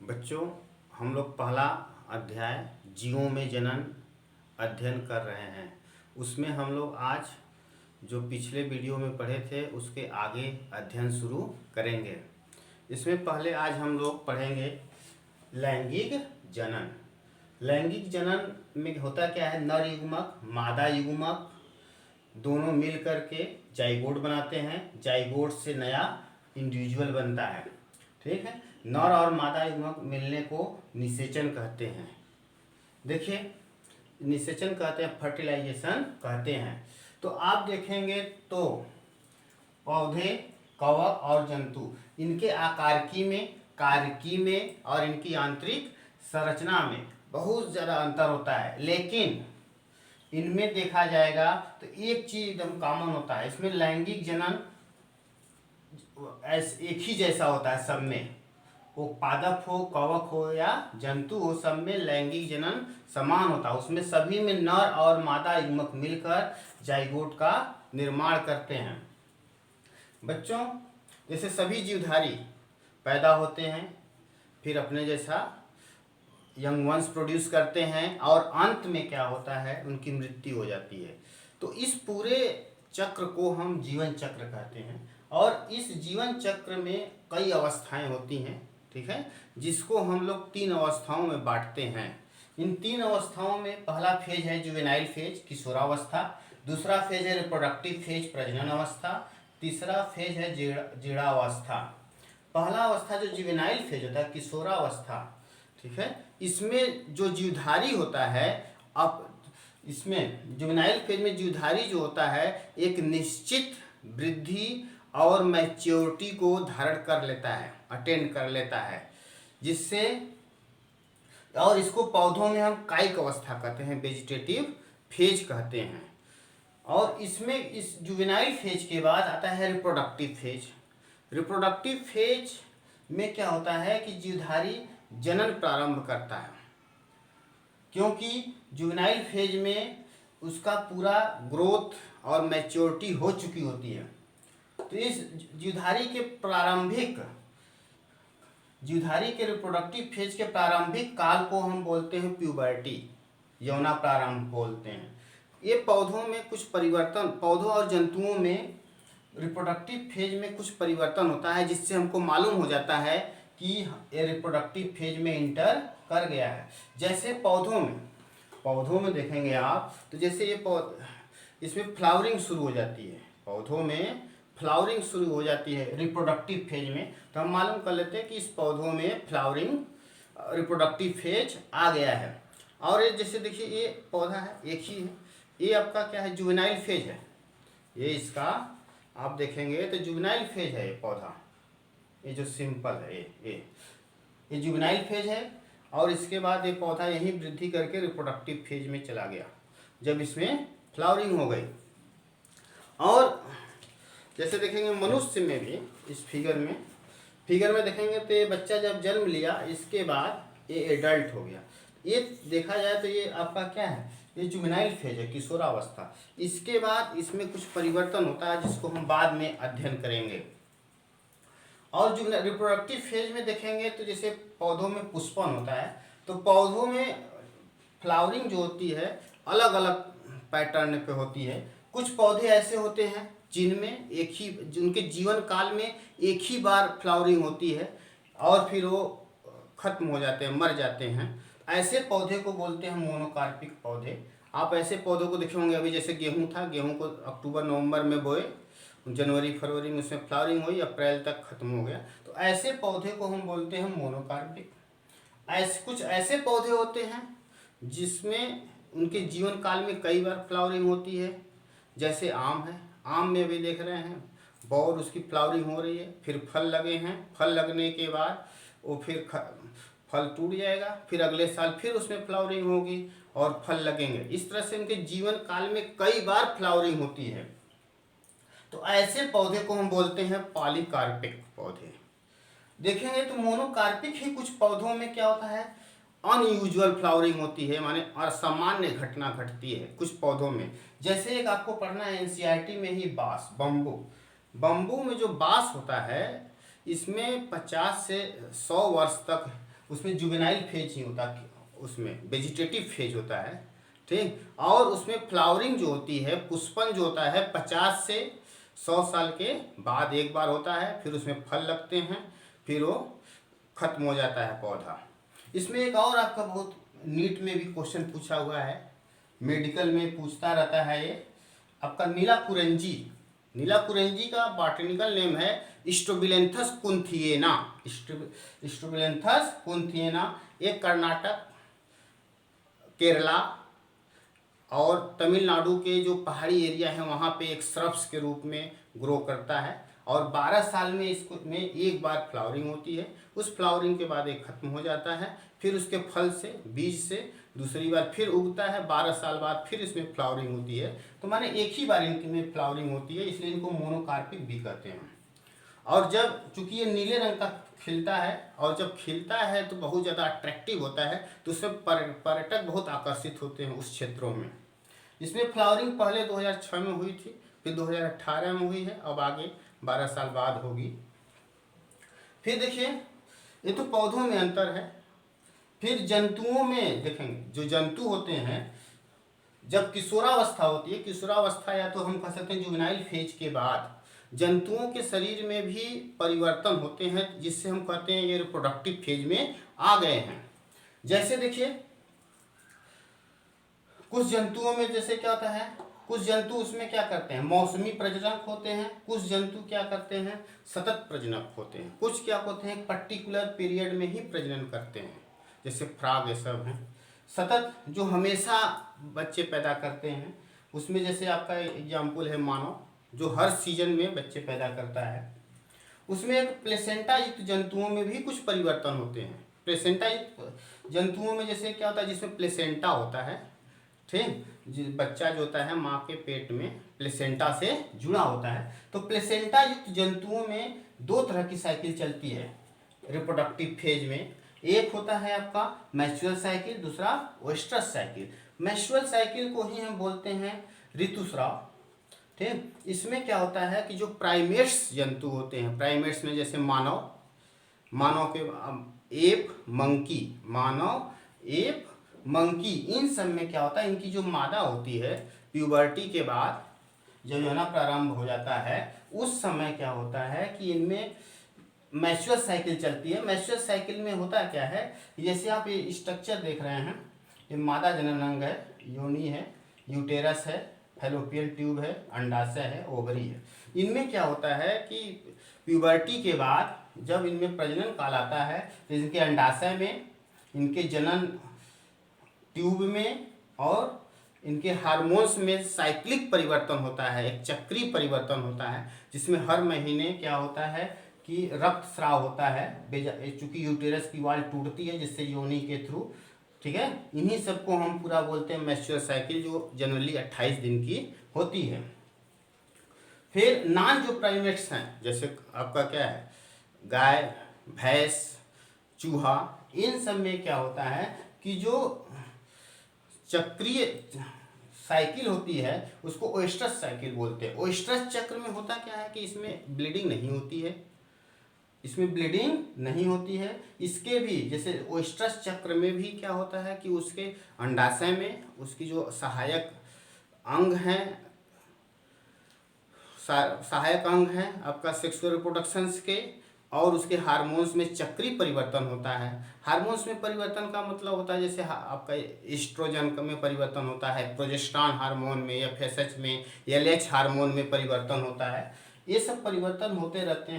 बच्चों, हम लोग पहला अध्याय जीवों में जनन अध्ययन कर रहे हैं। उसमें हम लोग आज जो पिछले वीडियो में पढ़े थे उसके आगे अध्ययन शुरू करेंगे। इसमें पहले आज हम लोग पढ़ेंगे लैंगिक जनन। लैंगिक जनन में होता क्या है, नर युग्मक मादा युग्मक दोनों मिल करके जाइगोट बनाते हैं। जाइगोट से नया इंडिविजुअल बनता है। ठीक है, नर और मादा युग्मक मिलने को निषेचन कहते हैं। देखिए, निषेचन कहते हैं, फर्टिलाइजेशन कहते हैं। तो आप देखेंगे तो पौधे, कवक और जंतु इनके आकारकी में, कार्यकी में और इनकी आंतरिक संरचना में बहुत ज़्यादा अंतर होता है, लेकिन इनमें देखा जाएगा तो एक चीज एकदम कॉमन होता है। इसमें लैंगिक जनन एक ही जैसा होता है सब में, वो पादप हो, कवक हो या जंतु हो, सब में लैंगिक जनन समान होता है। उसमें सभी में नर और मादा युग्मक मिलकर जाइगोट का निर्माण करते हैं। बच्चों, जैसे सभी जीवधारी पैदा होते हैं, फिर अपने जैसा यंग वंश प्रोड्यूस करते हैं और अंत में क्या होता है, उनकी मृत्यु हो जाती है। तो इस पूरे चक्र को हम जीवन चक्र कहते हैं और इस जीवन चक्र में कई अवस्थाएं होती हैं। ठीक है, जिसको हम लोग 3 अवस्थाओं में बांटते हैं। इन 3 अवस्थाओं में पहला फेज है जुवेनाइल फेज, किशोरावस्था। दूसरा फेज है रिप्रोडक्टिव फेज, प्रजनन अवस्था। तीसरा फेज है जीर्णावस्था। पहला अवस्था जो जुवेनाइल फेज होता है, किशोरावस्था, ठीक है, इसमें जो जीवधारी होता है, अब इसमें जुवेनाइल फेज में जीवधारी जो होता है एक निश्चित वृद्धि और मैच्योरिटी को धारण कर लेता है, अटेंड कर लेता है, जिससे, और इसको पौधों में हम कायिक अवस्था कहते हैं, वेजिटेटिव फेज कहते हैं। और इसमें इस जुवेनाइल फेज के बाद आता है रिप्रोडक्टिव फेज। रिप्रोडक्टिव फेज में क्या होता है कि जीवधारी जनन प्रारंभ करता है, क्योंकि जुवेनाइल फेज में उसका पूरा ग्रोथ और मैच्योरिटी हो चुकी होती है। तो इस जीवधारी के रिप्रोडक्टिव फेज के प्रारंभिक काल को हम बोलते हैं प्यूबर्टी, यौना प्रारंभ बोलते हैं। ये पौधों में कुछ परिवर्तन, पौधों और जंतुओं में रिप्रोडक्टिव फेज में कुछ परिवर्तन होता है, जिससे हमको मालूम हो जाता है कि ये रिप्रोडक्टिव फेज में इंटर कर गया है। जैसे पौधों में देखेंगे आप तो जैसे इसमें फ्लावरिंग शुरू हो जाती है, पौधों में फ्लावरिंग शुरू हो जाती है रिप्रोडक्टिव फेज में, तो हम मालूम कर लेते हैं कि इस पौधों में फ्लावरिंग रिप्रोडक्टिव फेज आ गया है। और ये जैसे देखिए, ये पौधा है, एक ही है, ये आपका क्या है, जुवेनाइल फेज है। ये इसका आप देखेंगे तो जुवेनाइल फेज है ये पौधा, ये जो सिंपल है, ये जुवेनाइल फेज है। और इसके बाद ये पौधा यहीं वृद्धि करके रिप्रोडक्टिव फेज में चला गया, जब इसमें फ्लावरिंग हो गई। और जैसे देखेंगे मनुष्य में भी, इस फिगर में देखेंगे तो ये बच्चा जब जन्म लिया, इसके बाद ये एडल्ट हो गया। ये देखा जाए तो ये आपका क्या है, ये जुवेनाइल फेज है, किशोरावस्था। इसके बाद इसमें कुछ परिवर्तन होता है, जिसको हम बाद में अध्ययन करेंगे। और जो रिप्रोडक्टिव फेज में देखेंगे तो जैसे पौधों में पुष्पन होता है, तो पौधों में फ्लावरिंग जो होती है अलग अलग पैटर्न पे होती है। कुछ पौधे ऐसे होते हैं जिनमें जिनके जीवन काल में एक ही बार फ्लावरिंग होती है और फिर वो खत्म हो जाते हैं, मर जाते हैं। ऐसे पौधे को बोलते हैं मोनोकार्पिक पौधे। आप ऐसे पौधों को देखे होंगे, अभी जैसे गेहूं था, गेहूं को अक्टूबर नवंबर में बोए, जनवरी फरवरी में उसमें फ्लावरिंग हुई, अप्रैल तक खत्म हो गया। तो ऐसे पौधे को हम बोलते हैं मोनोकार्पिक। कुछ ऐसे पौधे होते हैं जिसमें उनके जीवन काल में कई बार फ्लावरिंग होती है, जैसे आम है। आम में भी देख रहे हैं और उसकी फ्लावरिंग हो रही है, फिर फल लगे हैं, फल लगने के बाद वो फिर फल टूट जाएगा, फिर अगले साल फिर उसमें फ्लावरिंग होगी और फल लगेंगे। इस तरह से उनके जीवन काल में कई बार फ्लावरिंग होती है। तो ऐसे पौधे को हम बोलते हैं पॉलीकार्पिक पौधे। देखेंगे तो मोनोकार्पिक ही कुछ पौधों में क्या होता है, अनयूजुअल फ्लावरिंग होती है, माने असामान्य घटना घटती है कुछ पौधों में। जैसे एक आपको पढ़ना है एनसीईआरटी में ही, बांस, बम्बू में जो बांस होता है, इसमें 50 से 100 वर्ष तक उसमें जुवेनाइल फेज ही होता है, उसमें वेजिटेटिव फेज होता है, ठीक। और उसमें फ्लावरिंग जो होती है, पुष्पन जो होता है 50 से 100 साल के बाद एक बार होता है, फिर उसमें फल लगते हैं, फिर वो खत्म हो जाता है पौधा। इसमें एक और आपका बहुत नीट में भी क्वेश्चन पूछा हुआ है, मेडिकल में पूछता रहता है ये, आपका नीलाकुरेंजी। नीलाकुरेंजी का बॉटनिकल नेम है स्ट्रोबिलेंथस कुंथिएना। स्ट्रोबिलेंथस कुंथिएना एक कर्नाटक, केरला और तमिलनाडु के जो पहाड़ी एरिया है वहाँ पे एक श्रब्स के रूप में ग्रो करता है, और 12 साल में इसको में एक बार फ्लावरिंग होती है। उस फ्लावरिंग के बाद एक खत्म हो जाता है, फिर उसके फल से, बीज से दूसरी बार फिर उगता है, 12 साल बाद फिर इसमें फ्लावरिंग होती है। तो माने एक ही बार इनके में फ्लावरिंग होती है, इसलिए इनको मोनोकार्पिक भी कहते हैं। और जब चूंकि ये नीले रंग का खिलता है, और जब खिलता है तो बहुत ज़्यादा अट्रैक्टिव होता है, तो उसमें पर्यटक बहुत आकर्षित होते हैं उस क्षेत्रों में। इसमें फ्लावरिंग पहले 2006 में हुई थी, फिर 2018 में हुई है, अब आगे 12 साल बाद होगी। फिर देखिए, ये तो पौधों में अंतर है। फिर जंतुओं में देखेंगे, जो जंतु होते हैं जब किशोरावस्था होती है, किशोरावस्था या तो हम कह सकते हैं जुवेनाइल फेज के बाद जंतुओं के शरीर में भी परिवर्तन होते हैं, जिससे हम कहते हैं ये रिप्रोडक्टिव फेज में आ गए हैं। जैसे देखिए, कुछ जंतुओं में जैसे क्या होता है, कुछ जंतु उसमें क्या करते हैं, मौसमी प्रजनक होते हैं, कुछ जंतु क्या करते हैं, सतत प्रजनक होते हैं, कुछ क्या होते हैं पर्टिकुलर पीरियड में ही प्रजनन करते हैं, जैसे फ्रॉग ये सब हैं। सतत जो हमेशा बच्चे पैदा करते हैं, उसमें जैसे आपका एग्जाम्पल है मानव, जो हर सीजन में बच्चे पैदा करता है। उसमें एक प्लेसेंटा युक्त जंतुओं में भी कुछ परिवर्तन होते हैं। प्लेसेंटा युक्त जंतुओं में जैसे क्या होता है, जिसमें प्लेसेंटा होता है, ठीक, बच्चा जो होता है माँ के पेट में प्लेसेंटा से जुड़ा होता है। तो प्लेसेंटा युक्त जंतुओं में दो तरह की साइकिल चलती है रिप्रोडक्टिव फेज में। एक होता है आपका मैच्योर साइकिल, दूसरा ओएस्ट्रस साइकिल। मैच्योर साइकिल को ही हम बोलते हैं ऋतुस्राव, ठीक। इसमें क्या होता है कि जो प्राइमेट्स जंतु होते हैं, प्राइमेट्स में जैसे मानव, मानव के एप, मंकी, मानव, एप, मंकी, इन सब में क्या होता है, इनकी जो मादा होती है प्यूबर्टी के बाद जब यौना प्रारंभ हो जाता है, उस समय क्या होता है कि इनमें मैच्योर साइकिल चलती है। मैच्योर साइकिल में होता क्या है, जैसे आप ये स्ट्रक्चर देख रहे हैं, ये मादा जननांग है, योनि है, यूटेरस है, फैलोपियन ट्यूब है, अंडाशय है, ओवरी है। इनमें क्या होता है कि प्यूबर्टी के बाद जब इनमें प्रजनन काल आता है, तो इनके अंडाशय में, इनके जनन ट्यूब में और इनके हार्मोन्स में साइक्लिक परिवर्तन होता है, एक चक्रीय परिवर्तन होता है, जिसमें हर महीने क्या होता है कि रक्त स्राव होता है, चूंकि यूटेरस की वॉल टूटती है जिससे योनि के थ्रू, ठीक है। इन्हीं सबको हम पूरा बोलते हैं मैच्योर साइकिल, जो जनरली 28 दिन की होती है। फिर नॉन जो प्राइमेट्स हैं, जैसे आपका क्या है, गाय, भैंस, चूहा, इन सब में क्या होता है कि जो चक्रीय साइकिल होती है उसको ओएस्ट्रस साइकिल बोलते हैं। ओएस्ट्रस चक्र में होता क्या है कि इसमें ब्लीडिंग नहीं होती है, इसमें ब्लीडिंग नहीं होती है। इसके भी जैसे ओएस्ट्रस चक्र में भी क्या होता है कि उसके अंडाशय में उसकी जो सहायक अंग हैं, सहायक अंग हैं आपका सेक्सुअल रिप्रोडक्शंस के, और उसके हार्मोन्स में चक्रीय परिवर्तन होता है। हार्मोन्स में परिवर्तन का मतलब होता है जैसे आपका एस्ट्रोजन में परिवर्तन होता है, प्रोजेस्टेरॉन हार्मोन में, या एफएसएच में, एलएच हार्मोन में परिवर्तन होता है। ये सब परिवर्तन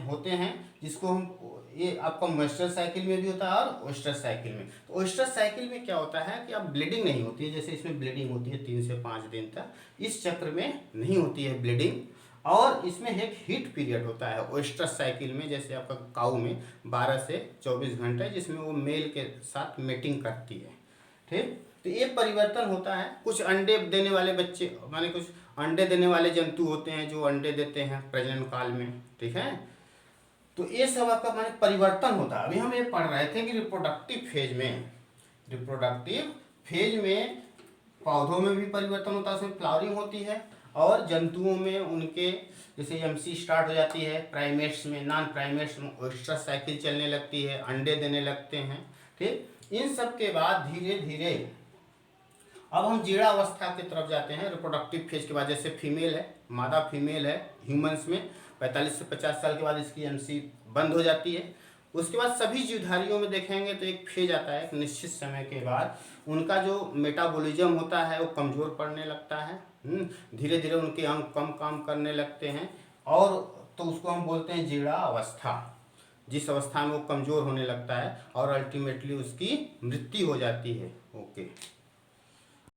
होते हैं जिसको हम, ये आपका मैच्योर साइकिल में भी होता है और ओएस्ट्रस साइकिल में। तो ओएस्ट्रस साइकिल में क्या होता है कि अब ब्लीडिंग नहीं होती है, जैसे इसमें ब्लीडिंग होती है 3 से 5 दिन तक, इस चक्र में नहीं होती है ब्लीडिंग। और इसमें एक हीट पीरियड होता है ओएस्ट्रस साइकिल में, जैसे आपका काऊ में 12 से 24 घंटे, जिसमें वो मेल के साथ मेटिंग करती है, ठीक। तो ये परिवर्तन होता है। कुछ अंडे देने वाले बच्चे, माने कुछ अंडे देने वाले जंतु होते हैं जो अंडे देते हैं प्रजनन काल में, ठीक है। तो ये सब आपका माने परिवर्तन होता है। अभी हम ये पढ़ रहे थे कि रिप्रोडक्टिव फेज में पौधों में भी परिवर्तन होता है, उसमें फ्लावरिंग होती है, और जंतुओं में उनके जैसे एमसी स्टार्ट हो जाती है, प्राइमेट्स में, नॉन प्राइमेट्स में ओएस्ट्रस साइकिल चलने लगती है, अंडे देने लगते हैं, ठीक। इन सब के बाद धीरे धीरे अब हम जीर्णावस्था की तरफ जाते हैं। रिप्रोडक्टिव फेज के बाद, जैसे फीमेल है, मादा फीमेल है ह्यूमंस में 45 से 50 साल के बाद इसकी एमसी बंद हो जाती है। उसके बाद सभी जीवधारियों में देखेंगे तो एक फेज आता है, एक निश्चित समय के बाद उनका जो मेटाबॉलिज्म होता है वो कमज़ोर पड़ने लगता है। धीरे धीरे उनके अंग कम काम करने लगते हैं, और तो उसको हम बोलते हैं जीर्णावस्था, जिस अवस्था में वो कमज़ोर होने लगता है और अल्टीमेटली उसकी मृत्यु हो जाती है। ओके।